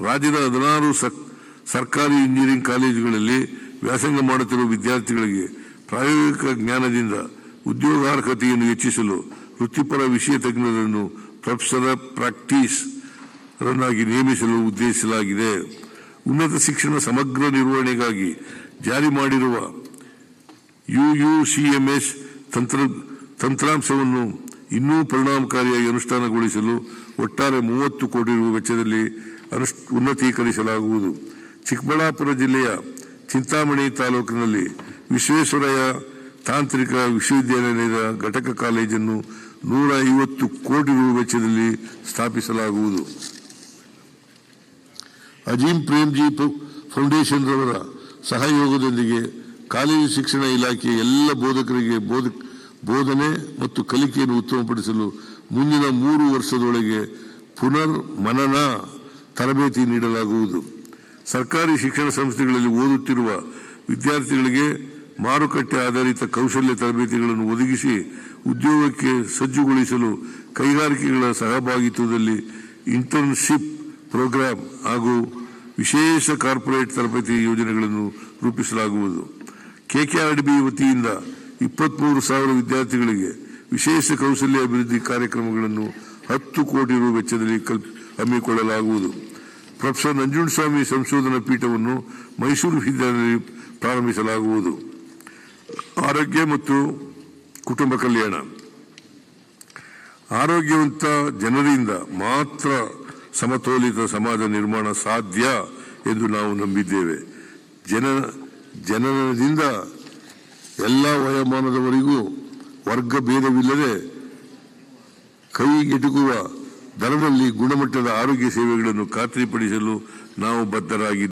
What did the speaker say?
ರಾಜ್ಯದ 16 ಸರ್ಕಾರಿ ಇಂಜಿನಿಯರಿಂಗ್ ಕಾಲೇಜುಗಳಲ್ಲಿ ವ್ಯಾಸಂಗ ಮಾಡುತ್ತಿರುವ ವಿದ್ಯಾರ್ಥಿಗಳಿಗೆ ಪ್ರಾಯೋಗಿಕ ಜ್ಞಾನದಿಂದ ಉದ್ಯೋಗಾರ್ಹತೆಯನ್ನು ಹೆಚ್ಚಿಸಲು ವೃತ್ತಿಪರ ವಿಷಯ ತಜ್ಞರನ್ನು ಪ್ರೊಫೆಸರ್ ಪ್ರಾಕ್ಟೀಸ್ ರನ್ನಾಗಿ ನೇಮಿಸಲು ಉದ್ದೇಶಿಸಲಾಗಿದೆ. ಉನ್ನತ ಶಿಕ್ಷಣ ಸಮಗ್ರ ನಿರ್ವಹಣೆಗಾಗಿ ಜಾರಿ ಮಾಡಿರುವ UUCMS ತಂತ್ರಾಂಶವನ್ನು ಇನ್ನೂ ಪರಿಣಾಮಕಾರಿಯಾಗಿ ಅನುಷ್ಠಾನಗೊಳಿಸಲು ಒಟ್ಟಾರೆ 30 ಕೋಟಿ ರು ವೆಚ್ಚದಲ್ಲಿ ಉನ್ನತೀಕರಿಸಲಾಗುವುದು. ಚಿಕ್ಕಬಳ್ಳಾಪುರ ಜಿಲ್ಲೆಯ ಚಿಂತಾಮಣಿ ತಾಲೂಕಿನಲ್ಲಿ ವಿಶ್ವೇಶ್ವರಯ್ಯ ತಾಂತ್ರಿಕ ವಿಶ್ವವಿದ್ಯಾಲಯದ ಘಟಕ ಕಾಲೇಜನ್ನು 150 ಕೋಟಿ ರು ವೆಚ್ಚದಲ್ಲಿ ಸ್ಥಾಪಿಸಲಾಗುವುದು. ಅಜೀಂ ಪ್ರೇಮ್ಜಿ ಫೌಂಡೇಶನ್ ರವರ ಸಹಯೋಗದೊಂದಿಗೆ ಕಾಲೇಜು ಶಿಕ್ಷಣ ಇಲಾಖೆಯ ಎಲ್ಲ ಬೋಧಕರಿಗೆ ಬೋಧನೆ ಮತ್ತು ಕಲಿಕೆಯನ್ನು ಉತ್ತಮಪಡಿಸಲು ಮುಂದಿನ 3 ವರ್ಷದೊಳಗೆ ಪುನರ್ ಮನನ ತರಬೇತಿ ನೀಡಲಾಗುವುದು. ಸರ್ಕಾರಿ ಶಿಕ್ಷಣ ಸಂಸ್ಥೆಗಳಲ್ಲಿ ಓದುತ್ತಿರುವ ವಿದ್ಯಾರ್ಥಿಗಳಿಗೆ ಮಾರುಕಟ್ಟೆ ಆಧಾರಿತ ಕೌಶಲ್ಯ ತರಬೇತಿಗಳನ್ನು ಒದಗಿಸಿ ಉದ್ಯೋಗಕ್ಕೆ ಸಜ್ಜುಗೊಳಿಸಲು ಕೈಗಾರಿಕೆಗಳ ಸಹಭಾಗಿತ್ವದಲ್ಲಿ ಇಂಟರ್ನ್ಶಿಪ್ ಪ್ರೋಗ್ರಾಂ ಹಾಗೂ ವಿಶೇಷ ಕಾರ್ಪೊರೇಟ್ ತರಬೇತಿ ಯೋಜನೆಗಳನ್ನು ರೂಪಿಸಲಾಗುವುದು. KKRDB ವತಿಯಿಂದ 23,000 ವಿದ್ಯಾರ್ಥಿಗಳಿಗೆ ವಿಶೇಷ ಕೌಶಲ್ಯ ಅಭಿವೃದ್ಧಿ ಕಾರ್ಯಕ್ರಮಗಳನ್ನು 10 ಕೋಟಿ ರು ವೆಚ್ಚದಲ್ಲಿ ಹಮ್ಮಿಕೊಳ್ಳಲಾಗುವುದು. ಪ್ರೊಫೆಸರ್ ನಂಜುಂಡಸ್ವಾಮಿ ಸಂಶೋಧನಾ ಪೀಠವನ್ನು ಮೈಸೂರು ವಿಶ್ವವಿದ್ಯಾಲಯದಲ್ಲಿ ಪ್ರಾರಂಭಿಸಲಾಗುವುದು. ಆರೋಗ್ಯ ಮತ್ತು ಕುಟುಂಬ ಕಲ್ಯಾಣ. ಆರೋಗ್ಯವಂತ ಜನರಿಂದ ಮಾತ್ರ ಸಮತೋಲಿತ ಸಮಾಜ ನಿರ್ಮಾಣ ಸಾಧ್ಯ ಎಂದು ನಾವು ನಂಬಿದ್ದೇವೆ. ಜನನದಿಂದ ಎಲ್ಲ ವಯೋಮಾನದವರಿಗೂ ವರ್ಗ ಭೇದವಿಲ್ಲದೆ ಕೈಗೆಟುಕುವ ದರದಲ್ಲಿ ಗುಣಮಟ್ಟದ ಆರೋಗ್ಯ ಸೇವೆಗಳನ್ನು ಖಾತ್ರಿಪಡಿಸಲು ನಾವು ಬದ್ಧರಾಗಿದ್ದೇವೆ.